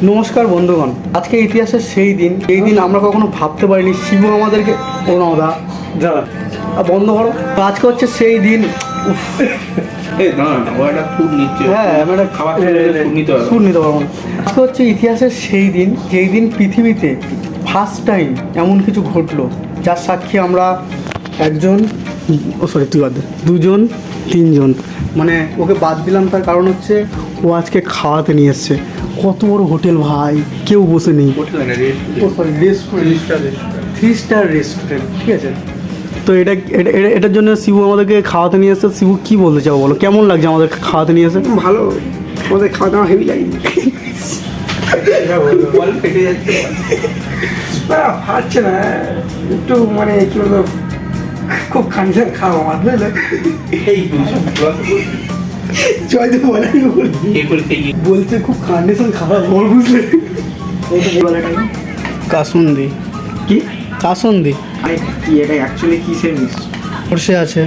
নমস্কার বন্ধুগণ, আজকে ইতিহাসের সেই দিন এই দিন আমরা কখনো ভাবতে পারিনি শিবু আমাদেরকে ওনাদা দাদা বন্ধ করো। তো আজকে হচ্ছে সেই দিন। হ্যাঁ আমি একটা ফুড নিতে পারবো না। আজকে হচ্ছে ইতিহাসের সেই দিন যেই দিন পৃথিবীতে ফার্স্ট টাইম এমন কিছু ঘটলো যার সাক্ষী আমরা একজন তুই বাদ দে, দুজন তিনজন, মানে ওকে বাদ দিলাম। তার কারণ হচ্ছে ও আজকে খাওয়াতে নিয়ে এসছে। কত বড় হোটেল ভাই, কেউ বসে নেই। থ্রি স্টার রেস্টুরেন্ট, ঠিক আছে। তো এটার জন্য শিবু আমাদেরকে খাওয়াতে নিয়ে এসছে। শিবু কি বলতে চাও বলো, কেমন লাগছে আমাদের খাওয়াতে নিয়ে এসে? ভালো, আমাদের খাওয়া দাওয়া হেভি লাগেনি। পারছে না একটু, মানে কি বলবো, খুব খানসান খাওয়া আমার, বুঝলে? বলছে খুব কন্ডিশন খারাপ ওর, বুঝলে? কাসুন্দি কি কাসুন্দি কি এটা অ্যাকচুয়ালি কিসের মিক্স? সর্ষে আছে,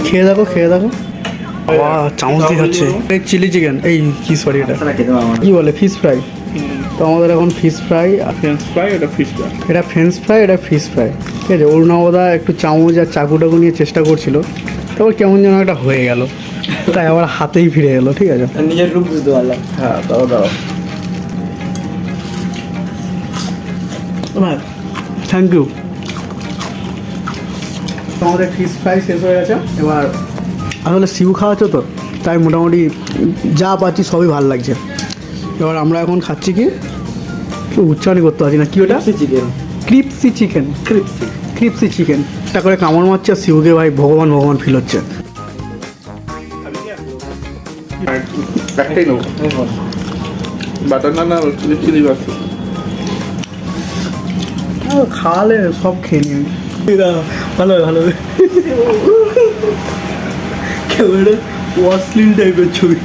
খেয়ে দেখো খেয়ে দেখো। চামচ দিয়ে খাচ্ছে। এই চিলি চিকেন, এই কি সরি এটা কি বলে, ফিশ ফ্রাই। তো আমাদের এখন ফিশ ফ্রাই, ফ্রেঞ্চ ফ্রাই, এটা ফিশ ফ্রাই, এটা ফ্রেঞ্চ ফ্রাই, এটা ফিশ ফ্রাই, ঠিক আছে। অরুণাবদা একটু চামচ আর চাকু টাকু নিয়ে চেষ্টা করছিল, তারপর কেমন যেন একটা হয়ে গেল, তাই আবার হাতেই ফিরে গেলো, ঠিক আছে। নিজের রূপ বুঝতে পারলাম। হ্যাঁ, দাও দাও। Thank you. আমাদের ফিশ ফ্রাই শেষ হয়ে গেছে। এবার আসলে শিবু খাওয়াচ্ছ তো, তাই মোটামুটি যা পাচ্ছি সবই ভালো লাগছে। এবার আমরা এখন খাচ্ছি কি, উচ্চারণ করতে পারছি না, কি ওটা? Chicken, crispy chicken, crispy chicken. একটা করে কামড় মারছে আর শিবুকে ভাই ভগবান ভগবান ফিল হচ্ছে। একটাই নেবো, বাটার নান আর চিলি বাস। খাওয়ালে সব খেয়ে নিই। ভালো ভালো, ওয়াসলিন টাইপের ছবি।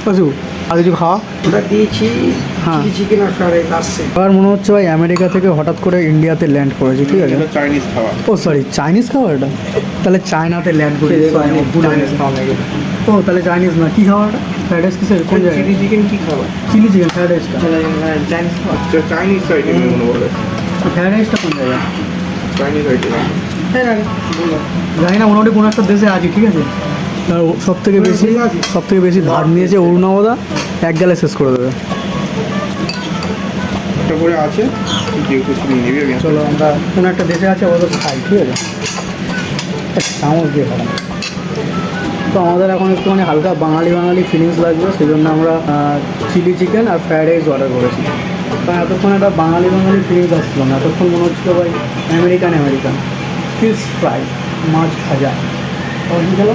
আচ্ছা আর কিছু খাওয়া ওটা দিয়েছি। হ্যাঁ, চিকেন আর ফ্রাইড রাইস আসছে। এবার মনে হচ্ছে ভাই আমেরিকা থেকে হঠাৎ করে ইন্ডিয়াতে ল্যান্ড করেছি, ঠিক আছে। চাইনিজ খাওয়া। ও সরি, চাইনিজ খাওয়া এটা? তাহলে চায়নাতে ল্যান্ড করেছি। ও তাহলে চাইনিজ না, কী খাওয়া এটা? ফ্রাইড রাইস কিসের, কোন জায়গায়? চিলি চিকেন কি খাওয়া? চিলি চিকেন, ফ্রাইড রাইসটা চাইনিজ খাওয়া। চাইনিজ আইটেম মনে বলে। ফ্রাইড রাইসটা কোন জায়গায়? Chinese item. হ্যাঁ জানি না, মোটামুটি কোনো একটা দেশে আছি, ঠিক আছে। আর সব থেকে বেশি ভাত নিয়েছে অরুণাবদা, এক গেলে শেষ করে দেবে। একটা করে আছে, চলো আমরা কোনো একটা দেশে আছে, ওদের খাই, ঠিক আছে। চামচ দিয়ে খাবো। তো আমাদের এখন একটুখানি হালকা বাঙালি ফিলিংস লাগবে, সেই জন্য আমরা চিলি চিকেন আর ফ্রাইড রাইস অর্ডার করেছি। কারণ এতক্ষণ একটা বাঙালি ফিলিংস আসছিল না, এতক্ষণ মনে হচ্ছিলো ভাই আমেরিকান। ফিশ ফ্রাই, মাছ ভাজা, কি গেল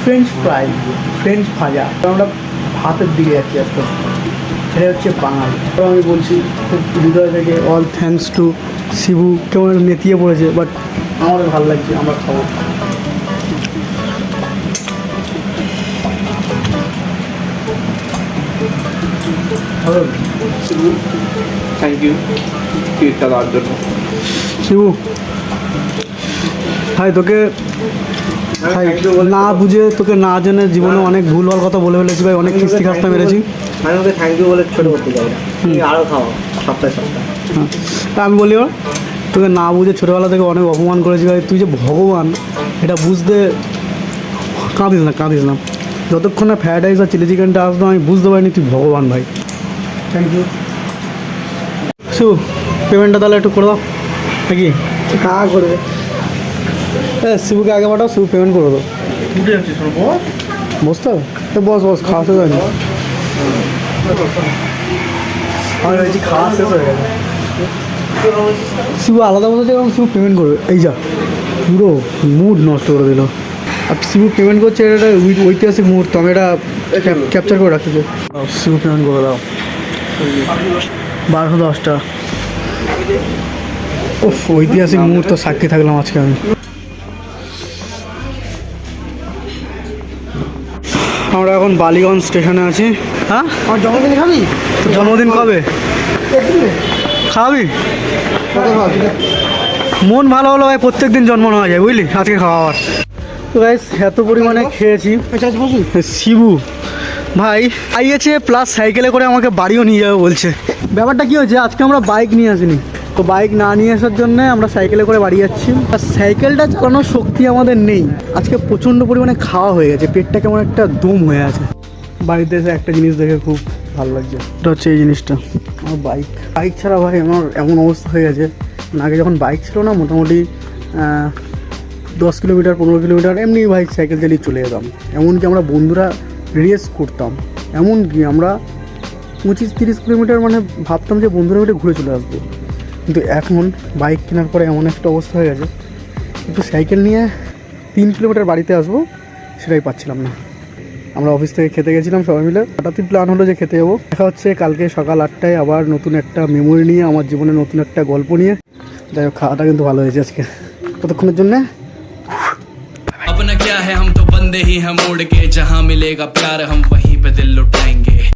ফ্রেঞ্চ ভাজা। আমরা ভাতের দিকে যাচ্ছি আস্তে আস্তে। সেটা হচ্ছে বাঙালি। তো আমি বলছি খুব হৃদয় থেকে অল থ্যাঙ্কস টু শিবু, কেমন নেতিয়ে পড়েছে, বাট আমাদের ভালো লাগছে, আমরা খাবো। থ্যাংক ইউ ট্রিটটা দেওয়ার জন্য। শিবু ভাই, তোকে না বুঝে, তোকে না জেনে জীবনে অনেক ভুলভাল কথা বলে ফেলেছি ভাই, অনেক কিস্তি খাস্তা মেরেছি। আমি ওকে থ্যাংক ইউ বলে ছোটো করতে যাই না, তুমি আরও খাও সপ্তাহে। হ্যাঁ, তা আমি বলি তোকে না বুঝে ছোটোবেলা থেকে অনেক অপমান করেছি ভাই। তুই যে ভগবান এটা বুঝতে কাঁদিস না। যতক্ষণ না ফ্রাইড রাইস আর চিলি চিকেনটা আসতো আমি বুঝতে পারিনি তুই ভগবান ভাই। Thank you. শিবু পেমেন্টটা তাহলে একটু করে দাও নাকি? কাজ করবে। হ্যাঁ, শিবুকে আগে পাঠাও, শিবু পেমেন্ট করে দাও। বসতে হবে তো, বস খাওয়া শেষ হয়নি। আমি বলছি খাওয়া শেষ হয়ে গেছে। শিবু আলাদা বসেছে, কারণ শিবু পেমেন্ট করবে। এই যা পুরো মুড নষ্ট করে দিল। আর শিবু পেমেন্ট করছে, এটা ঐতিহাসিক মুহূর্ত, আমি এটা ক্যাপচার করে রাখতে চাই। শিবু পেমেন্ট করে দাও। 1210 উফ, ঐতিহাসিক মুহূর্ত সাক্ষী থাকলাম আজকে আমি। আমরা এখন বালিগঞ্জ স্টেশনে আছি। হ্যাঁ, আমার জন্মদিন খাবি? জন্মদিন কবে খাওয়াবি? মন ভালো হলো ভাই, প্রত্যেক দিন জন্ম নেওয়া যায়, বুঝলি, আজকে খাওয়ার। তো গাইস এত পরিমাণে খেয়েছি। শিবু ভাই আইয়েছে প্লাস সাইকেলে করে আমাকে বাড়িও নিয়ে যাবে বলছে। ব্যাপারটা কি হয়েছে, আজকে আমরা বাইক নিয়ে আসিনি, তো বাইক না নিয়ে আসার জন্য আমরা সাইকেলে করে বাড়ি যাচ্ছি। আর সাইকেলটা চালানোর শক্তি আমাদের নেই, আজকে প্রচণ্ড পরিমাণে খাওয়া হয়ে গেছে, পেটটা কেমন একটা দম হয়ে আছে। বাড়িতে এসে একটা জিনিস দেখে খুব ভালো লাগছে, এটা হচ্ছে এই জিনিসটা, আমার বাইক ছাড়া ভাই আমার এমন অবস্থা হয়ে গেছে। আগে যখন বাইক ছিল না, মোটামুটি 10 কিলোমিটার 15 কিলোমিটার এমনি বাইক সাইকেল চালিয়ে চলে যেতাম। এমনকি আমরা বন্ধুরা রেস করতাম, এমনকি আমরা 25-30 কিলোমিটার মানে ভাবতাম যে বন্ধুরা মিলে ঘুরে চলে আসবো। কিন্তু এখন বাইক কেনার পরে এমন একটা অবস্থা হয়ে গেছে, একটু সাইকেল নিয়ে 3 কিলোমিটার বাড়িতে আসবো সেটাই পাচ্ছিলাম না। আমরা অফিস থেকে খেতে গেছিলাম সবাই মিলে, হঠাৎই প্ল্যান হলো যে খেতে যাবো। দেখা হচ্ছে কালকে সকাল 8টায় আবার নতুন একটা মেমোরি নিয়ে, আমার জীবনে নতুন একটা গল্প নিয়ে। যাই হোক, খাওয়াটা কিন্তু ভালো হয়েছে আজকে। ততক্ষণের জন্যে अपना क्या है हम तो बंदे ही हैं मोड़ के जहां मिलेगा प्यार हम वहीं पे दिल लुटाएंगे